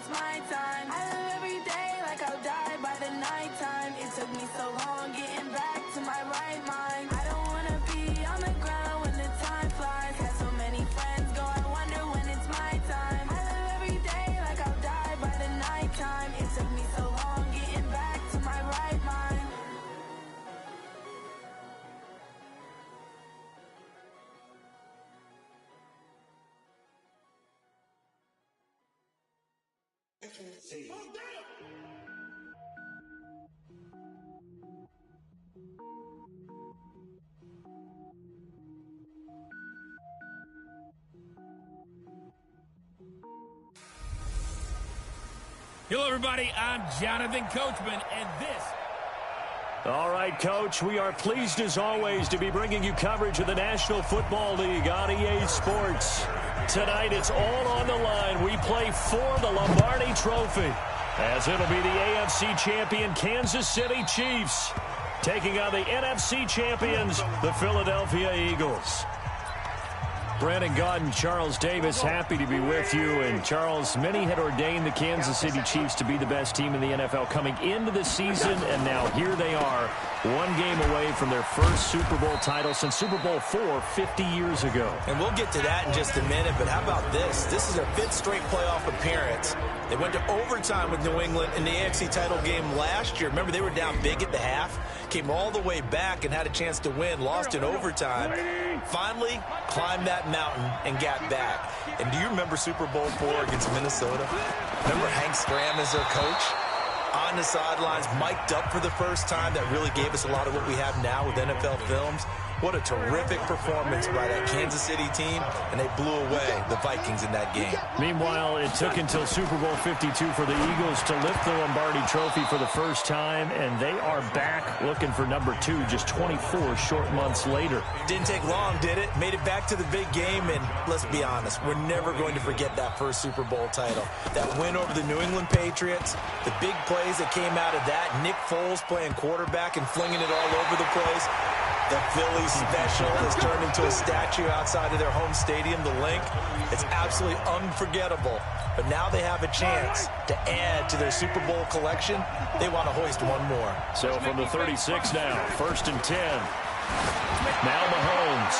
it's my time. I live every day like I'll die by the nighttime. It took me so long getting back to my right mind. I don't wanna be on the ground when the time flies. Had so many friends go, I wonder when it's my time. I live every day like I'll die by the nighttime. It took me so long getting back to my right mind. Hello, everybody. I'm Jonathan Coachman, and this... All right, Coach, we are pleased as always to be bringing you coverage of the National Football League on EA Sports. Tonight, it's all on the line. We play for the Lombardi Trophy, as it'll be the AFC champion Kansas City Chiefs taking on the NFC champions, the Philadelphia Eagles. Brandon Gaudin, Charles Davis, happy to be with you. And Charles, many had ordained the Kansas City Chiefs to be the best team in the NFL coming into the season, and now here they are, one game away from their first Super Bowl title since Super Bowl IV 50 years ago. And we'll get to that in just a minute, but how about this? This is their 5th straight playoff appearance. They went to overtime with New England in the AFC title game last year. Remember, they were down big at the half, came all the way back and had a chance to win, lost in overtime. Finally, climbed that mountain and got back. And do you remember Super Bowl IV against Minnesota? Remember Hank Stram as their coach? On the sidelines, mic'd up for the first time. That really gave us a lot of what we have now with NFL films. What a terrific performance by that Kansas City team, and they blew away the Vikings in that game. Meanwhile, it took until Super Bowl 52 for the Eagles to lift the Lombardi Trophy for the first time, and they are back looking for number 2 just 24 short months later. Didn't take long, did it? Made it back to the big game, and let's be honest, we're never going to forget that first Super Bowl title. That win over the New England Patriots, the big plays that came out of that, Nick Foles playing quarterback and flinging it all over the place. The Philly special has turned into a statue outside of their home stadium, the Link. It's absolutely unforgettable. But now they have a chance to add to their Super Bowl collection. They want to hoist one more. So from the 36 now, 1st and 10. Now Mahomes.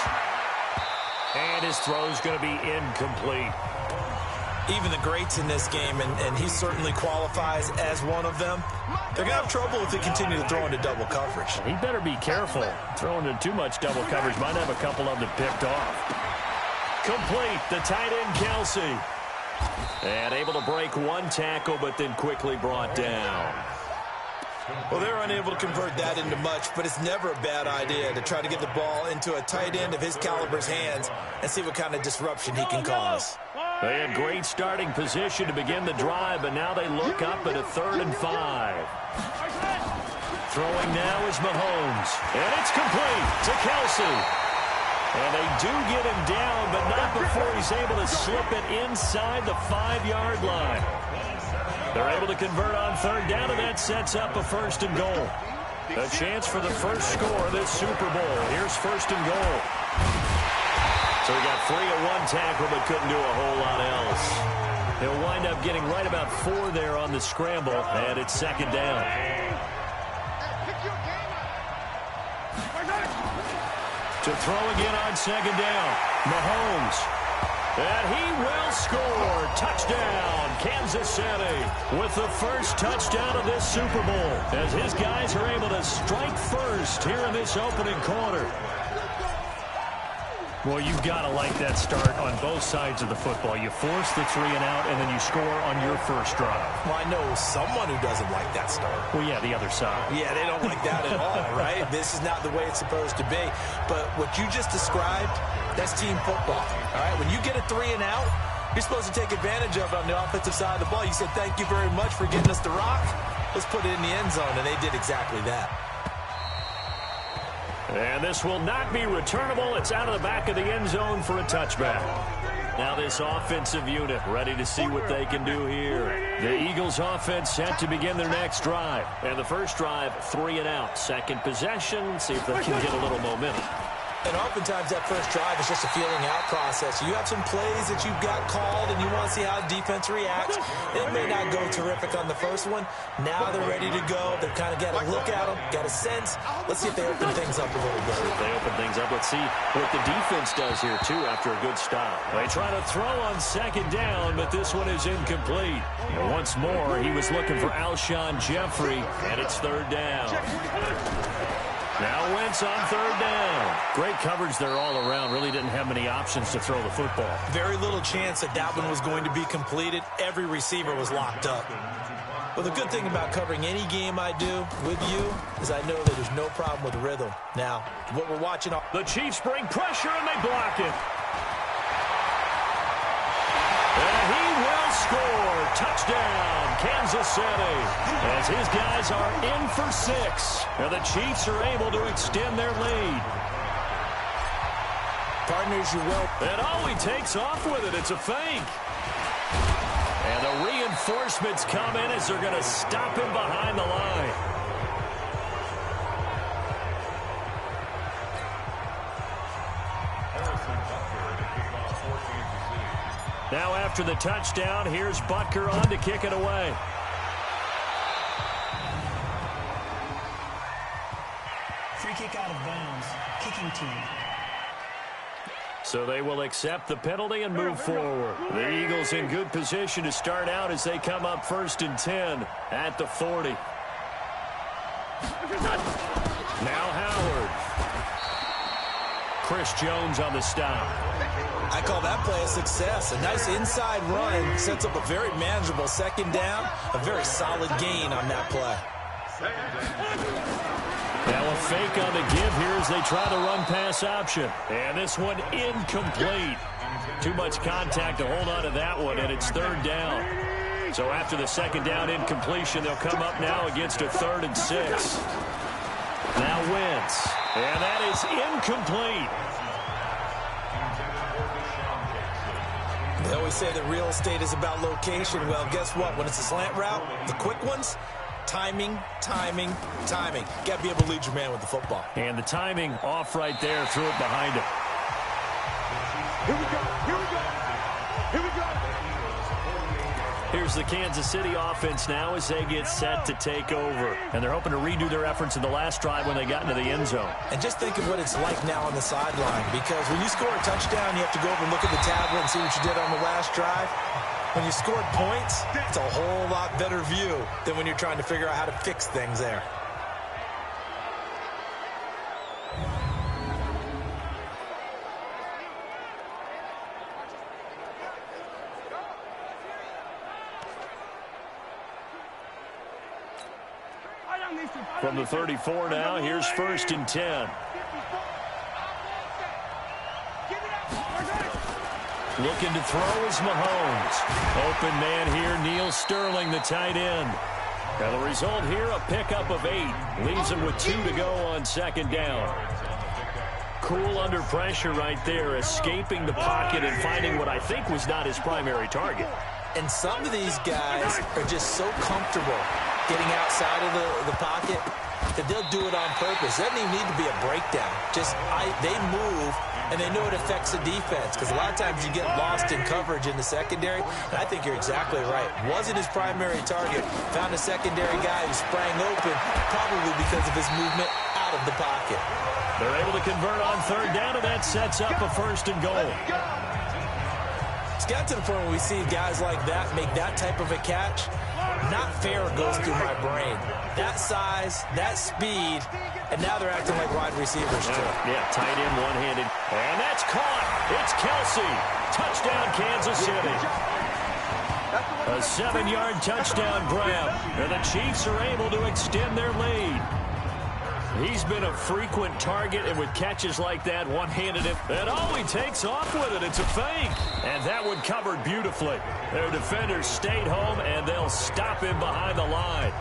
And his throw's going to be incomplete. Even the greats in this game, and he certainly qualifies as one of them, they're going to have trouble if they continue to throw into double coverage. He better be careful. Throwing into too much double coverage might have a couple of them picked off. Complete, the tight end Kelsey. And able to break one tackle, but then quickly brought down. Well, they're unable to convert that into much, but it's never a bad idea to try to get the ball into a tight end of his caliber's hands and see what kind of disruption he can cause. They had great starting position to begin the drive, but now they look up at a 3rd and 5. Throwing now is Mahomes, and it's complete to Kelsey. And they do get him down, but not before he's able to slip it inside the 5-yard line. They're able to convert on 3rd down, and that sets up a 1st and goal. A chance for the first score of this Super Bowl. Here's 1st and goal. So he got free of one tackle, but couldn't do a whole lot else. He'll wind up getting right about 4 there on the scramble, and it's 2nd down. To throw again on 2nd down, Mahomes. And he will score. Touchdown, Kansas City, with the first touchdown of this Super Bowl, as his guys are able to strike first here in this opening quarter. Well, you've got to like that start on both sides of the football. You force the 3 and out, and then you score on your first drive. Well, I know someone who doesn't like that start. Well, yeah, the other side. Yeah, they don't like that at all, right? This is not the way it's supposed to be. But what you just described, that's team football, all right? When you get a 3 and out, you're supposed to take advantage of it on the offensive side of the ball. You said, thank you very much for getting us the rock. Let's put it in the end zone, and they did exactly that. And this will not be returnable. It's out of the back of the end zone for a touchback. Now this offensive unit ready to see what they can do here. The Eagles offense set to begin their next drive. And the first drive, 3 and out. Second possession, see if they can get a little momentum. And oftentimes that first drive is just a feeling out process. You have some plays that you've got called and you want to see how the defense reacts. It may not go terrific on the first one. Now they're ready to go. They've kind of got a look at them, got a sense. Let's see if they open things up a little bit. If they open things up, let's see what the defense does here, too, after a good stop. They try to throw on second down, but this one is incomplete. And once more, he was looking for Alshon Jeffrey, and it's third down. Now Wentz on third down. Great coverage there all around. Really didn't have many options to throw the football. Very little chance that one was going to be completed. Every receiver was locked up. Well, the good thing about covering any game I do with you is I know that there's no problem with rhythm. Now, what we're watching... The Chiefs bring pressure and they block it. And he will score. Touchdown, Kansas City. As his guys are in for 6. And the Chiefs are able to extend their lead. Partners, you will. And he takes off with it. It's a fake. And the reinforcements come in as they're going to stop him behind the line. Now after the touchdown, here's Butker on to kick it away. Free kick out of bounds. Kicking team. So they will accept the penalty and move forward. The Eagles in good position to start out as they come up 1st and 10 at the 40. Now Howard. Chris Jones on the stop. I call that play a success. A nice inside run sets up a very manageable second down. A very solid gain on that play. Now a fake on the give here as they try the run-pass option. And this one incomplete. Too much contact to hold on to that one, and it's third down. So after the second down incompletion, they'll come up now against a 3rd and 6. Now Wentz. And that is incomplete. They always say that real estate is about location. Well, guess what? When it's a slant route, the quick ones, timing, timing, timing. Got to be able to lead your man with the football. And the timing off right there, threw it behind him. Here we go, here we go, here we go. Here's the Kansas City offense now as they get set to take over. And they're hoping to redo their efforts in the last drive when they got into the end zone. And just think of what it's like now on the sideline, because when you score a touchdown, you have to go over and look at the tablet and see what you did on the last drive. When you scored points, it's a whole lot better view than when you're trying to figure out how to fix things there. From the 34 now, here's 1st and 10. Looking to throw is Mahomes. Open man here, Neil Sterling, the tight end. And the result here, a pickup of 8. Leaves him with 2 to go on second down. Cool under pressure right there, escaping the pocket and finding what I think was not his primary target. And some of these guys are just so comfortable getting outside of the pocket that they'll do it on purpose. Doesn't even need to be a breakdown. They move, and they know it affects the defense, because a lot of times you get lost in coverage in the secondary, and I think you're exactly right. Wasn't his primary target. Found a secondary guy who sprang open, probably because of his movement out of the pocket. They're able to convert on third down, and that sets up a 1st and goal. It's got to the point where we see guys like that make that type of a catch. Not fair goes through my brain. That size, that speed, and now they're acting like wide receivers too. Yeah, tight end, one-handed. And that's caught. It's Kelsey. Touchdown, Kansas City. A 7-yard touchdown grab. And the Chiefs are able to extend their lead. He's been a frequent target, and with catches like that, one-handed him. And he takes off with it. It's a fake. And that one covered beautifully. Their defenders stayed home, and they'll stop him behind the line.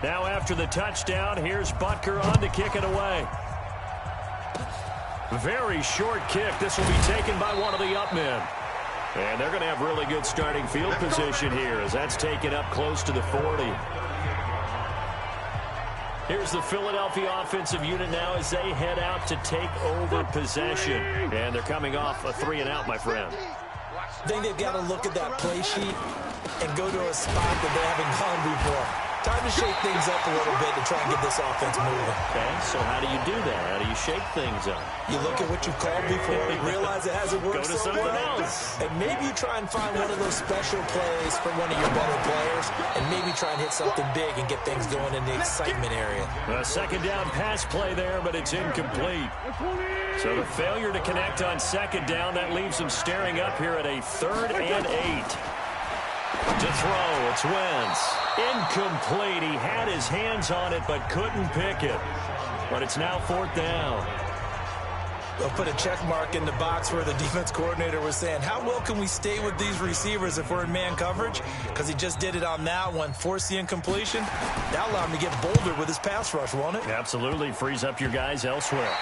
Now after the touchdown, here's Butker on to kick it away. Very short kick. This will be taken by one of the up men. And they're going to have really good starting field position here as that's taken up close to the 40. Here's the Philadelphia offensive unit now as they head out to take over possession. And they're coming off a 3-and-out, my friend. I think they've got to look at that play sheet and go to a spot that they haven't gone before. Time to shake things up a little bit to try and get this offense moving. Okay, so how do you do that? How do you shake things up? You look at what you've called before, realize it hasn't worked Go to so something well, else. and maybe you try and find one of those special plays from one of your better players, and maybe try and hit something big and get things going in the excitement area. A second down pass play there, but it's incomplete. So the failure to connect on second down, that leaves him staring up here at a 3rd and 8. To throw, it's Wentz. Incomplete. He had his hands on it but couldn't pick it. But it's now 4th down. They'll put a check mark in the box where the defense coordinator was saying, how well can we stay with these receivers if we're in man coverage? Because he just did it on that one, forced the incompletion. That allowed him to get bolder with his pass rush, won't it? Absolutely. Frees up your guys elsewhere.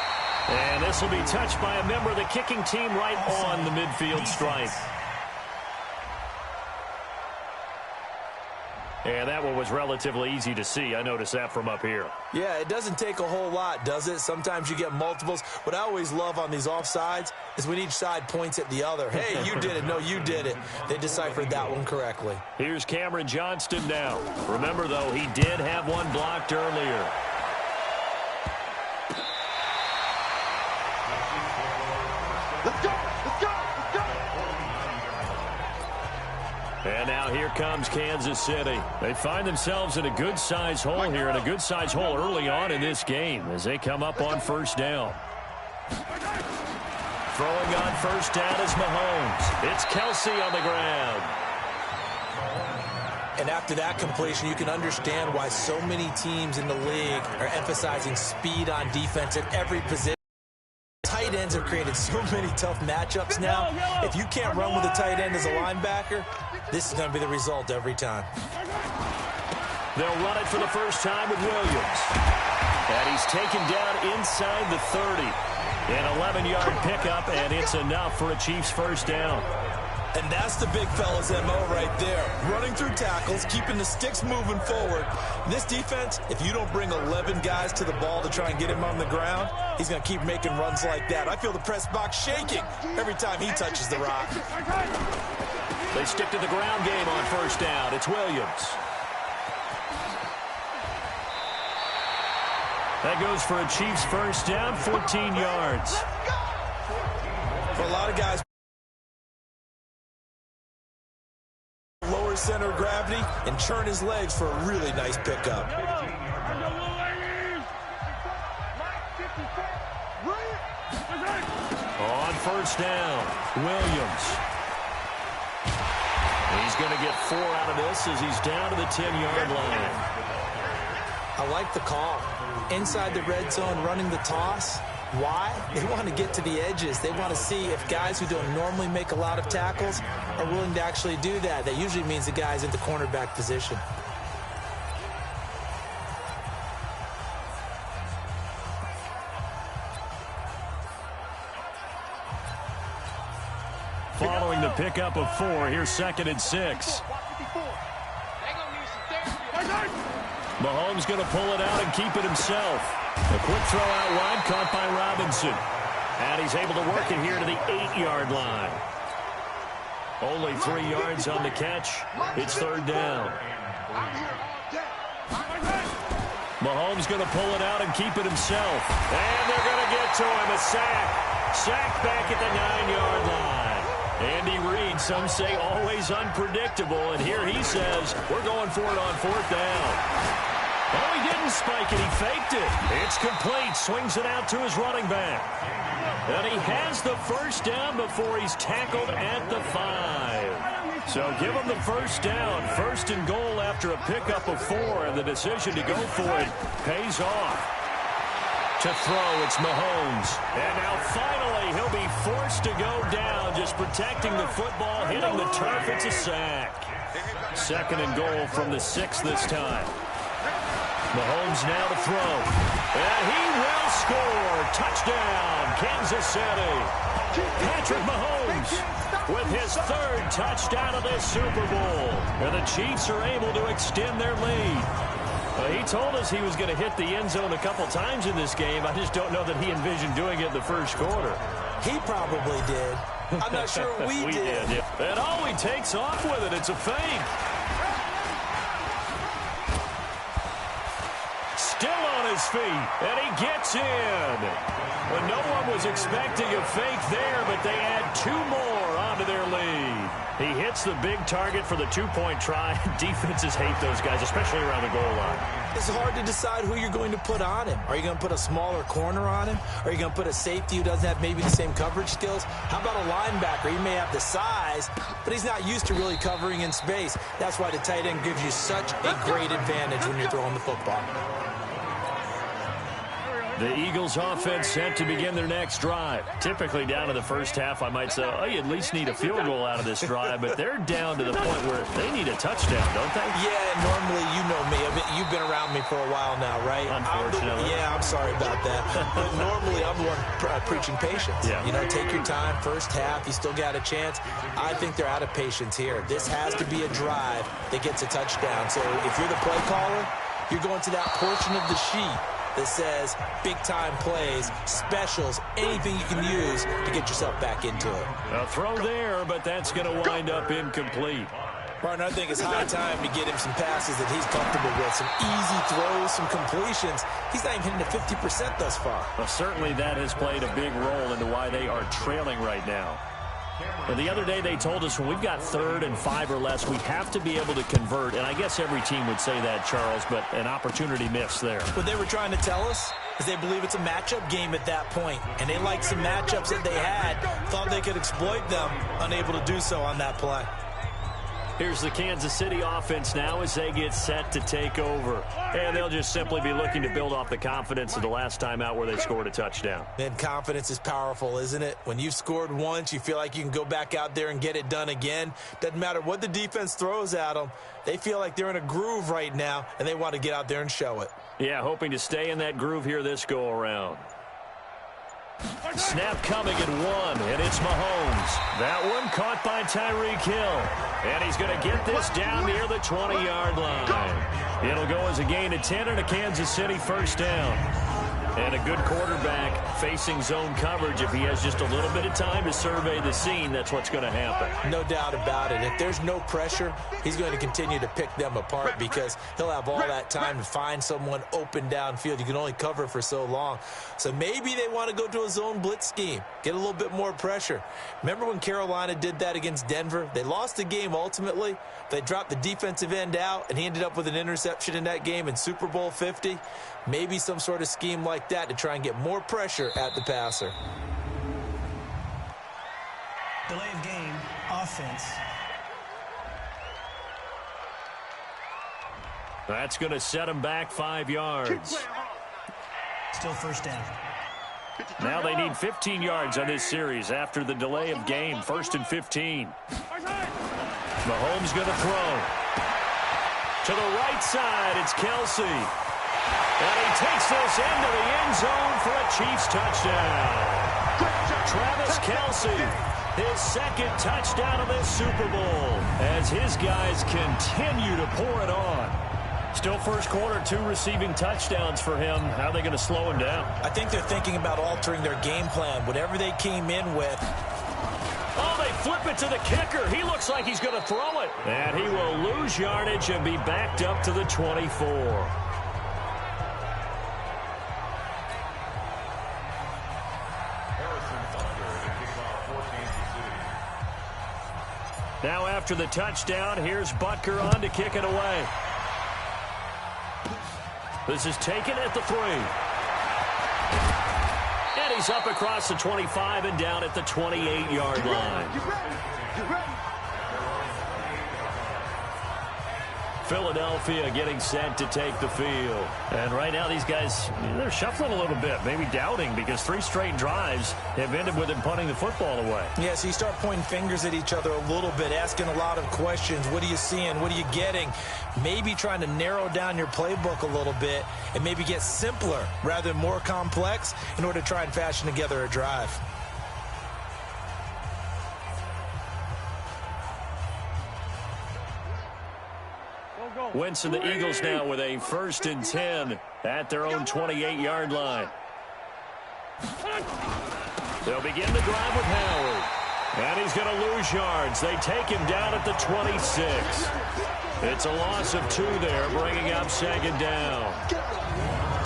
And this will be touched by a member of the kicking team right on the midfield stripe. And that one was relatively easy to see. I noticed that from up here. Yeah, it doesn't take a whole lot, does it? Sometimes you get multiples. What I always love on these offsides is when each side points at the other. Hey, you did it. No, you did it. They deciphered that one correctly. Here's Cameron Johnston now. Remember, though, he did have one blocked earlier. Let's go! Let's go! Let's go! And now here comes Kansas City. They find themselves in a good-sized hole here, and a good-sized hole early on in this game as they come up on 1st down. Throwing on 1st down is Mahomes. It's Kelsey on the ground. And after that completion, you can understand why so many teams in the league are emphasizing speed on defense at every position. Tight ends have created so many tough matchups now. If you can't run with a tight end as a linebacker, this is going to be the result every time. They'll run it for the first time with Williams. And he's taken down inside the 30. An 11-yard pickup, and it's enough for a Chiefs first down. And that's the big fella's MO right there. Running through tackles, keeping the sticks moving forward. This defense, if you don't bring 11 guys to the ball to try and get him on the ground, he's going to keep making runs like that. I feel the press box shaking every time he touches the rock. They stick to the ground game on 1st down. It's Williams. That goes for a Chiefs first down, 14 yards. For a lot of guys, lower center of gravity and churn his legs for a really nice pickup. On 1st down, Williams. He's going to get 4 out of this as he's down to the 10-yard line. I like the call. Inside the red zone, running the toss. Why? They want to get to the edges. They want to see if guys who don't normally make a lot of tackles are willing to actually do that. That usually means the guy's in the cornerback position. Following the pickup of 4, here's 2nd and 6. Mahomes going to pull it out and keep it himself. A quick throw out wide, caught by Robinson. And he's able to work it here to the 8-yard line. Only 3 yards on the catch. It's 3rd down. Mahomes going to pull it out and keep it himself. And they're going to get to him. A sack. Sack back at the 9-yard line. Andy Reid, some say always unpredictable. And here he says, we're going for it on 4th down. Oh, he didn't spike it. He faked it. It's complete. Swings it out to his running back. And he has the first down before he's tackled at the 5. So give him the first down. 1st and goal after a pickup of 4. And the decision to go for it pays off. To throw, it's Mahomes. And now finally he'll be forced to go down, just protecting the football, hitting the turf. It's a sack. 2nd and goal from the 6 this time. Mahomes now to throw. And he will score. Touchdown, Kansas City. Patrick Mahomes with his third touchdown of this Super Bowl. And the Chiefs are able to extend their lead. He told us he was going to hit the end zone a couple times in this game. I just don't know that he envisioned doing it in the first quarter. He probably did. I'm not sure we did. Yeah. And he takes off with it. It's a fake. Still on his feet, and he gets in. Well, no one was expecting a fake there, but they add 2 more onto their lead. He hits the big target for the 2-point try. Defenses hate those guys, especially around the goal line. It's hard to decide who you're going to put on him. Are you going to put a smaller corner on him? Are you going to put a safety who doesn't have maybe the same coverage skills? How about a linebacker? He may have the size, but he's not used to really covering in space. That's why the tight end gives you such a great advantage when you're throwing the football. The Eagles offense set to begin their next drive. Typically down to the first half, I might say, oh, you at least need a field goal out of this drive, but they're down to the point where they need a touchdown, don't they? Yeah, normally, you know me. You've been around me for a while now, right? Unfortunately. I'm sorry about that. But normally, I'm the one preaching patience. Yeah. You know, take your time. First half, you still got a chance. I think they're out of patience here. This has to be a drive that gets a touchdown. So if you're the play caller, you're going to that portion of the sheet that says big-time plays, specials, anything you can use to get yourself back into it. A throw there, but that's going to wind up incomplete. Partner, I think it's high time to get him some passes that he's comfortable with, some easy throws, some completions. He's not even hitting the 50% thus far. Well, certainly that has played a big role into why they are trailing right now. Well, the other day they told us when we've got 3rd and 5 or less, we have to be able to convert. And I guess every team would say that, Charles, but an opportunity missed there. What they were trying to tell us is they believe it's a matchup game at that point. And they liked some matchups that they had, thought they could exploit them, unable to do so on that play. Here's the Kansas City offense now as they get set to take over. And they'll just simply be looking to build off the confidence of the last time out where they scored a touchdown. And confidence is powerful, isn't it? When you've scored once, you feel like you can go back out there and get it done again. Doesn't matter what the defense throws at them. They feel like they're in a groove right now, and they want to get out there and show it. Yeah, hoping to stay in that groove here this go-around. Snap coming at 1, and it's Mahomes. That one caught by Tyreek Hill. And he's going to get this down near the 20-yard line. It'll go as a gain of 10 and a Kansas City first down. And a good quarterback facing zone coverage. If he has just a little bit of time to survey the scene, that's what's going to happen. No doubt about it. If there's no pressure, he's going to continue to pick them apart because he'll have all that time to find someone open downfield. You can only cover for so long. So maybe they want to go to a zone blitz scheme, get a little bit more pressure. Remember when Carolina did that against Denver? They lost the game ultimately. They dropped the defensive end out, and he ended up with an interception in that game in Super Bowl 50. Maybe some sort of scheme like that to try and get more pressure at the passer. Delay of game, offense. That's going to set him back 5 yards. Still first down. Now they need 15 yards on this series after the delay of game. 1st and 15. Mahomes going to throw. To the right side, it's Kelsey. And he takes this into the end zone for a Chiefs touchdown. Travis Kelsey, his 2nd touchdown of this Super Bowl as his guys continue to pour it on. Still first quarter, 2 receiving touchdowns for him. How are they going to slow him down? I think they're thinking about altering their game plan. Whatever they came in with. Oh, they flip it to the kicker. He looks like he's going to throw it. And he will lose yardage and be backed up to the 24. Now after the touchdown, here's Butker on to kick it away. This is taken at the 3. And he's up across the 25 and down at the 28-yard line. Philadelphia getting set to take the field. And right now these guys, they're shuffling a little bit, maybe doubting, because 3 straight drives have ended with them punting the football away. Yeah, so you start pointing fingers at each other a little bit, asking a lot of questions. What are you seeing? What are you getting? Maybe trying to narrow down your playbook a little bit and maybe get simpler rather than more complex in order to try and fashion together a drive. Wentz and the Eagles now with a 1st and 10 at their own 28-yard line. They'll begin the drive with Howard. And he's going to lose yards. They take him down at the 26. It's a loss of 2 there, bringing up 2nd down.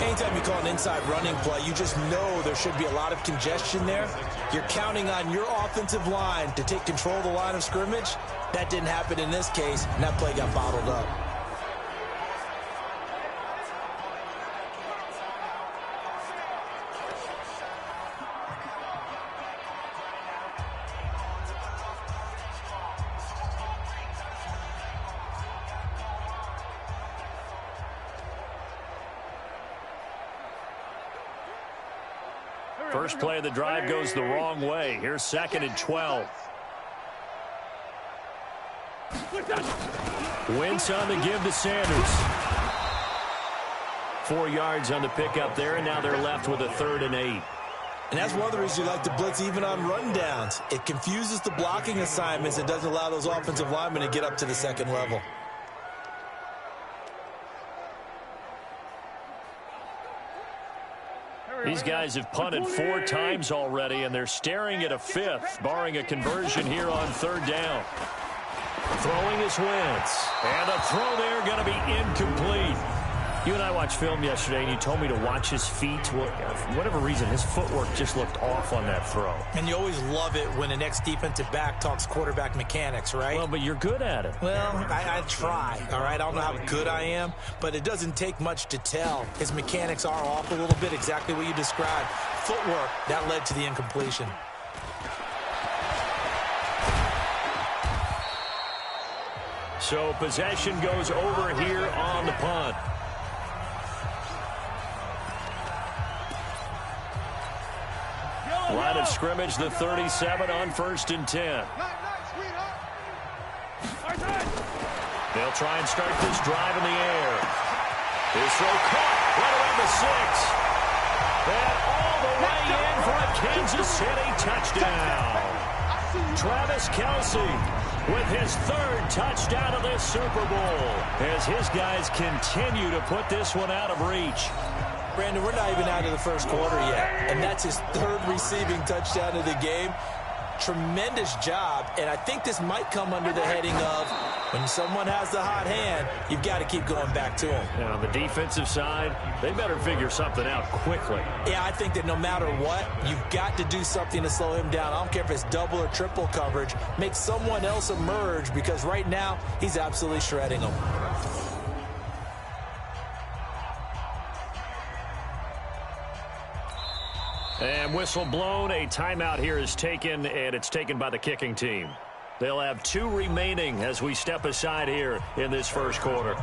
Anytime you call an inside running play, you just know there should be a lot of congestion there. You're counting on your offensive line to take control of the line of scrimmage. That didn't happen in this case, and that play got bottled up. First play of the drive goes the wrong way. Here's 2nd and 12. Wentz on the give to Sanders. 4 yards on the pickup there, and now they're left with a 3rd and 8. And that's one of the reasons you like to blitz even on rundowns. It confuses the blocking assignments and doesn't allow those offensive linemen to get up to the 2nd level. These guys have punted 4 times already, and they're staring at a 5th, barring a conversion here on 3rd down. Throwing is Wentz. And the throw there going to be incomplete. You and I watched film yesterday, and you told me to watch his feet. Well, for whatever reason, his footwork just looked off on that throw. And you always love it when an ex-defensive back talks quarterback mechanics, right? Well, but you're good at it. Well, I try, all right? I don't know how good I am, but it doesn't take much to tell. His mechanics are off a little bit, exactly what you described. Footwork, that led to the incompletion. So possession goes over here on the punt. Line of scrimmage, the 37 on 1st and 10. They'll try and start this drive in the air. His throw caught right around the 6. And all the way in for a Kansas City touchdown. Travis Kelce with his 3rd touchdown of this Super Bowl as his guys continue to put this one out of reach. Brandon, we're not even out of the 1st quarter yet, and that's his 3rd receiving touchdown of the game. Tremendous job, and I think this might come under the heading of when someone has the hot hand, you've got to keep going back to him. And on the defensive side, they better figure something out quickly. Yeah, I think that no matter what, you've got to do something to slow him down. I don't care if it's double or triple coverage. Make someone else emerge, because right now he's absolutely shredding them. And whistle blown. A timeout here is taken, and it's taken by the kicking team. They'll have 2 remaining as we step aside here in this 1st quarter.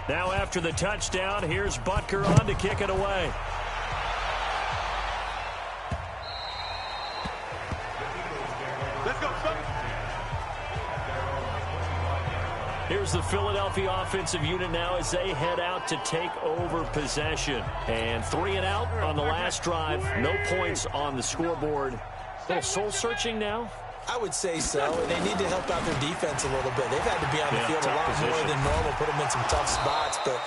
Now after the touchdown, here's Butker on to kick it away. Let's go, son. Here's the Philadelphia offensive unit now as they head out to take over possession. And 3 and out on the last drive. No points on the scoreboard. A little soul-searching now? I would say so, and they need to help out their defense a little bit. They've had to be on the field a lot more than normal, put them in some tough spots. But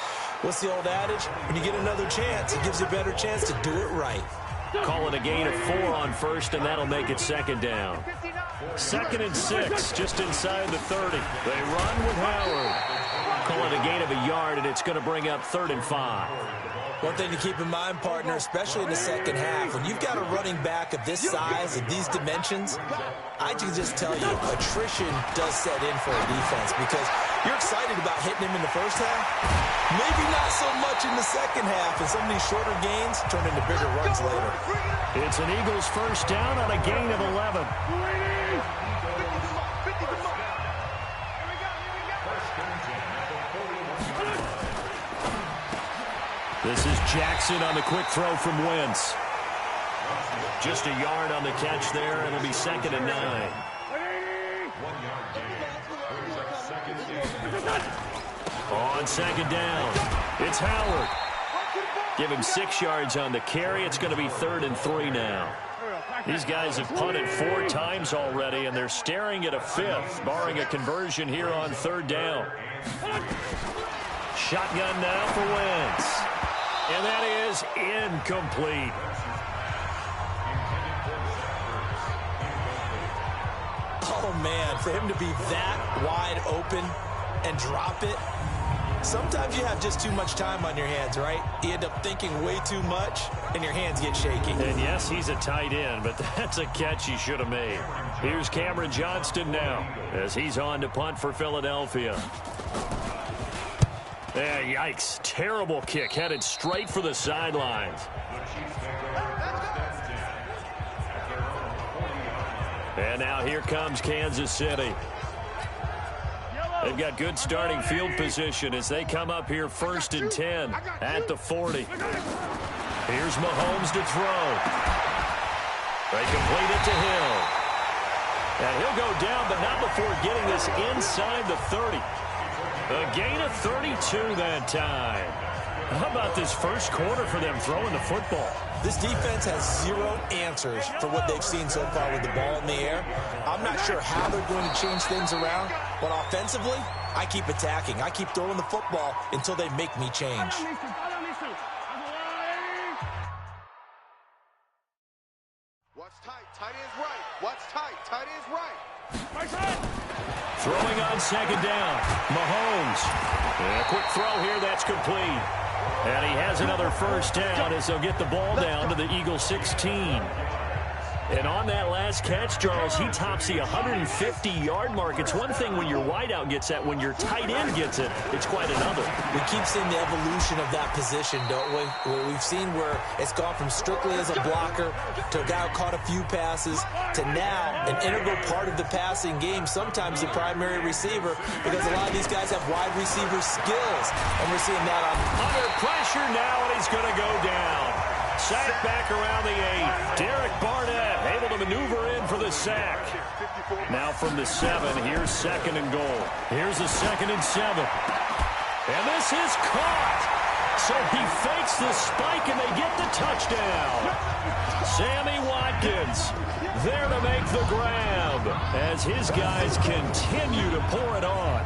what's the old adage? When you get another chance, it gives you a better chance to do it right. Call it a gain of 4 on 1st, and that'll make it 2nd down. 2nd and 6, just inside the 30. They run with Howard. Call it a gain of a yard, and it's going to bring up 3rd and 5. One thing to keep in mind, partner, especially in the 2nd half, when you've got a running back of this size and these dimensions, I can just tell you, attrition does set in for a defense, because you're excited about hitting him in the 1st half, maybe not so much in the 2nd half, and some of these shorter gains turn into bigger runs later. It's an Eagles 1st down on a gain of 11. This is Jackson on the quick throw from Wentz. Just a yard on the catch there. It'll be 2nd and 9. On 2nd down, it's Howard. Give him 6 yards on the carry. It's going to be 3rd and 3 now. These guys have punted 4 times already, and they're staring at a 5th, barring a conversion here on 3rd down. Shotgun now for Wentz. And that is incomplete. Oh, man, for him to be that wide open and drop it. Sometimes you have just too much time on your hands, right? You end up thinking way too much, and your hands get shaky. And yes, he's a tight end, but that's a catch he should have made. Here's Cameron Johnston now as he's on to punt for Philadelphia. Yeah, yikes. Terrible kick headed straight for the sidelines. And now here comes Kansas City. They've got good starting field position as they come up here 1st and 10 at the 40. Here's Mahomes to throw. They complete it to Hill. And he'll go down, but not before getting this inside the 30. A gain of 32 that time. How about this first quarter for them throwing the football? This defense has 0 answers for what they've seen so far with the ball in the air. I'm not sure how they're going to change things around, but offensively, I keep attacking. I keep throwing the football until they make me change. What's tight? Tight end's right. What's tight? Tight end's right. Throwing on 2nd down. Mahomes. And a quick throw here. That's complete. And he has another first down as they'll get the ball down to the Eagles 16. And on that last catch, Charles, he tops the 150-yard mark. It's one thing when your wideout gets that. When your tight end gets it, it's quite another. We keep seeing the evolution of that position, don't we? Where we've seen where it's gone from strictly as a blocker to a guy who caught a few passes to now an integral part of the passing game, sometimes the primary receiver, because a lot of these guys have wide receiver skills. And we're seeing that under pressure now, and he's going to go down. Sack back around the 8. Derek Barnett able to maneuver in for the sack. Now from the 7, here's 2nd and goal. Here's a 2nd and 7. And this is caught. So he fakes the spike, and they get the touchdown. Sammy Watkins there to make the grab as his guys continue to pour it on.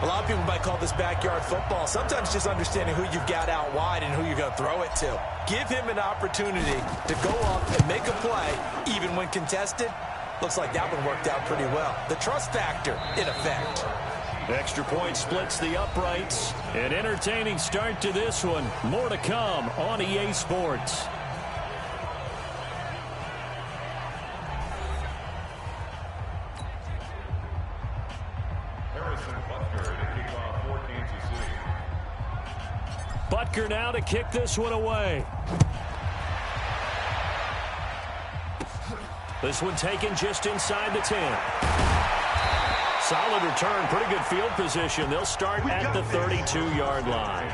A lot of people might call this backyard football. Sometimes just understanding who you've got out wide and who you're going to throw it to. Give him an opportunity to go up and make a play, even when contested. Looks like that one worked out pretty well. The trust factor in effect. Extra point splits the uprights. An entertaining start to this one. More to come on EA Sports. Butker now to kick this one away. This one taken just inside the 10. Solid return, pretty good field position. They'll start at the 32-yard line.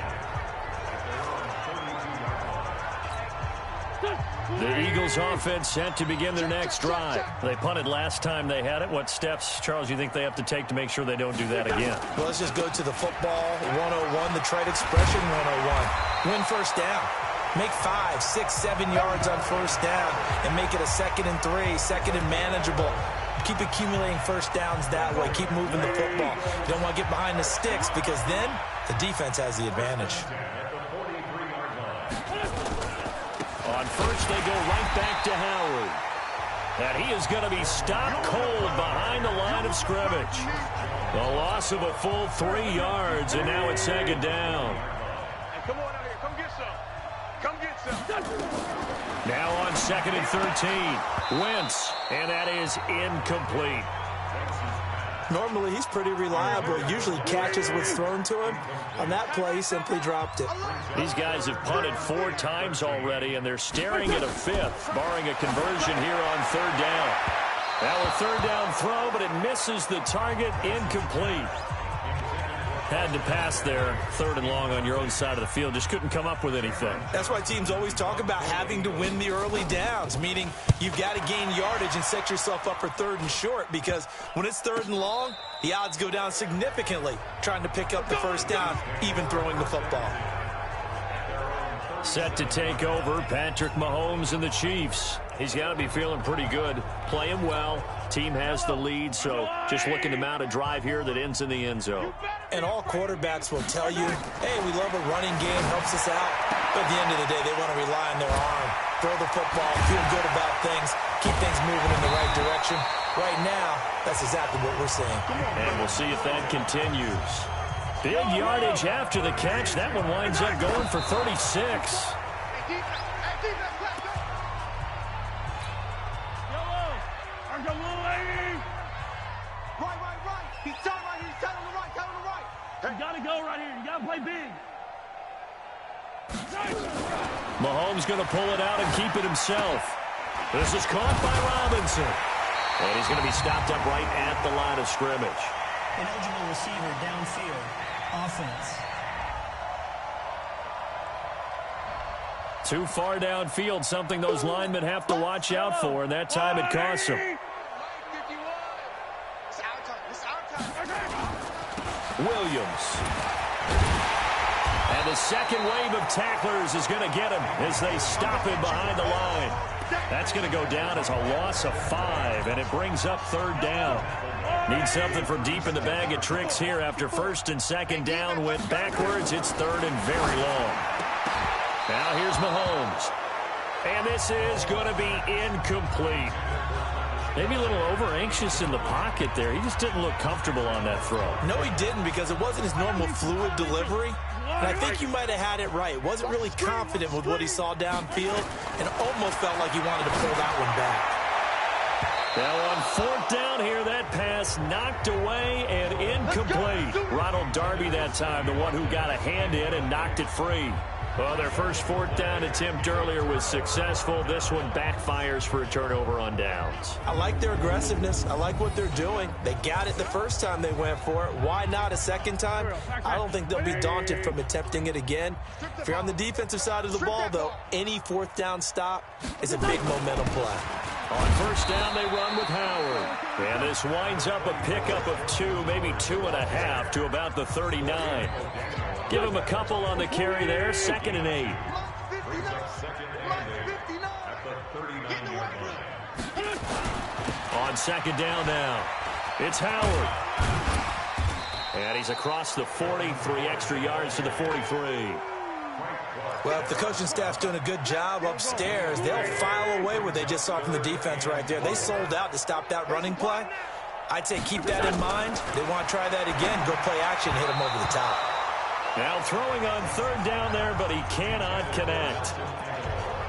The Eagles offense set to begin their next drive. They punted last time they had it. What steps, Charles, you think they have to take to make sure they don't do that again? Well, let's just go to the football 101, the trade expression 101. Win first down. Make 5, 6, 7 yards on first down and make it a 2nd and 3, 2nd and manageable. Keep accumulating first downs that way. Keep moving the football. You don't want to get behind the sticks because then the defense has the advantage. On first, they go right back to Howard. And he is going to be stopped cold behind the line of scrimmage. The loss of a full 3 yards, and now it's 2nd down. Hey, come on out here. Come get some. Come get some. Now on 2nd and 13. Wentz, and that is incomplete. Normally, he's pretty reliable. Usually catches what's thrown to him. On that play, he simply dropped it. These guys have punted 4 times already, and they're staring at a 5th, barring a conversion here on 3rd down. Now a 3rd down throw, but it misses the target, incomplete. Had to pass there, 3rd and long on your own side of the field. Just couldn't come up with anything. That's why teams always talk about having to win the early downs, meaning you've got to gain yardage and set yourself up for 3rd and short, because when it's 3rd and long, the odds go down significantly trying to pick up the first down, even throwing the football. Set to take over, Patrick Mahomes and the Chiefs. He's got to be feeling pretty good, playing well. Team has the lead, so just looking to mount a drive here that ends in the end zone. And all quarterbacks will tell you, hey, we love a running game, helps us out. But at the end of the day, they want to rely on their arm, throw the football, feel good about things, keep things moving in the right direction. Right now, that's exactly what we're seeing. And we'll see if that continues. Big yardage after the catch. That one winds up going for 36. You got to go right here. You got to play big. Mahomes going to pull it out and keep it himself. This is caught by Robinson. And he's going to be stopped up right at the line of scrimmage. An eligible receiver downfield. Offense. Too far downfield, something those linemen have to watch out for, and that time it costs them. Williams. And the second wave of tacklers is going to get him as they stop him behind the line. That's going to go down as a loss of 5, and it brings up 3rd down. Need something from deep in the bag of tricks here after 1st and 2nd down went backwards. It's 3rd and very long. Now here's Mahomes. And this is going to be incomplete. Maybe a little over-anxious in the pocket there. He just didn't look comfortable on that throw. No, he didn't, because it wasn't his normal fluid delivery. And I think you might have had it right. Wasn't really confident with what he saw downfield and almost felt like he wanted to pull that one back. Now on 4th down here, that pass knocked away and incomplete. Ronald Darby that time, the one who got a hand in and knocked it free. Well, their first 4th down attempt earlier was successful. This one backfires for a turnover on downs. I like their aggressiveness. I like what they're doing. They got it the first time they went for it. Why not a second time? I don't think they'll be daunted from attempting it again. If you're on the defensive side of the ball, though, any 4th down stop is a big momentum play. On 1st down, they run with Howard. And this winds up a pickup of 2, maybe 2.5 to about the 39. Give him a couple on the carry there. 2nd and 8. On 2nd down now, it's Howard. And he's across the 40, 3 extra yards to the 43. Well, if the coaching staff's doing a good job upstairs, they'll file away what they just saw from the defense right there. They sold out to stop that running play. I'd say keep that in mind. They want to try that again. Go play action, hit them over the top. Now throwing on 3rd down there, but he cannot connect.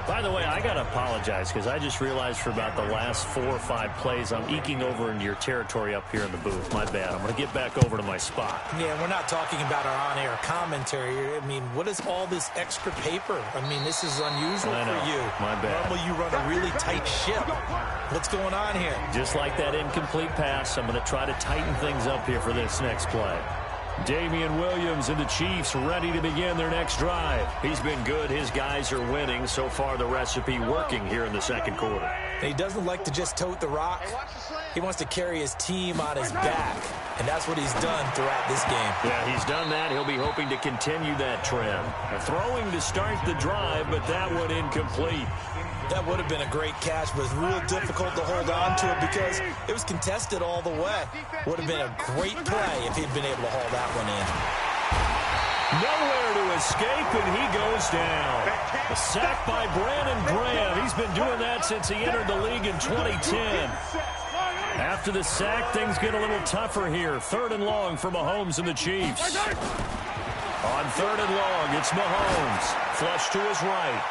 By the way, I got to apologize because I just realized for about the last 4 or 5 plays, I'm eking over into your territory up here in the booth. My bad. I'm going to get back over to my spot. Yeah, we're not talking about our on-air commentary. I mean, what is all this extra paper? I mean, this is unusual for you. My bad. Normally you run a really tight ship. What's going on here? Just like that incomplete pass, I'm going to try to tighten things up here for this next play. Damian Williams and the Chiefs ready to begin their next drive. He's been good. His guys are winning. So far, the recipe working here in the 2nd quarter. And he doesn't like to just tote the rock. He wants to carry his team on his back, and that's what he's done throughout this game. Yeah, he's done that. He'll be hoping to continue that trend. Throwing to start the drive, but that one incomplete. That would have been a great catch, but it's real difficult to hold on to it because it was contested all the way. Would have been a great play if he'd been able to haul that one in. Nowhere to escape, and he goes down. A sack by Brandon Graham. He's been doing that since he entered the league in 2010. After the sack, things get a little tougher here. 3rd and long for Mahomes and the Chiefs. On 3rd and long, it's Mahomes. Flush to his right.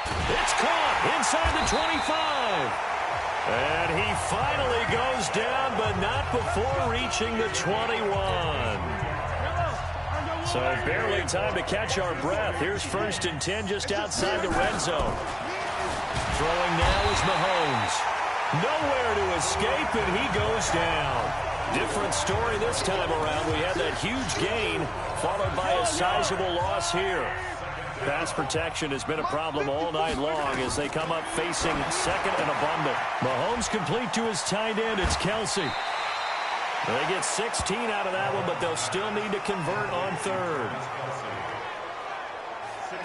It's caught inside the 25. And he finally goes down, but not before reaching the 21. So barely time to catch our breath. Here's 1st and 10 just outside the red zone. Throwing now is Mahomes. Nowhere to escape, and he goes down. Different story this time around. We had that huge gain followed by a sizable loss here. Pass protection has been a problem all night long as they come up facing second and a bundle. Mahomes complete to his tight end. It's Kelsey. They get 16 out of that one, but they'll still need to convert on third.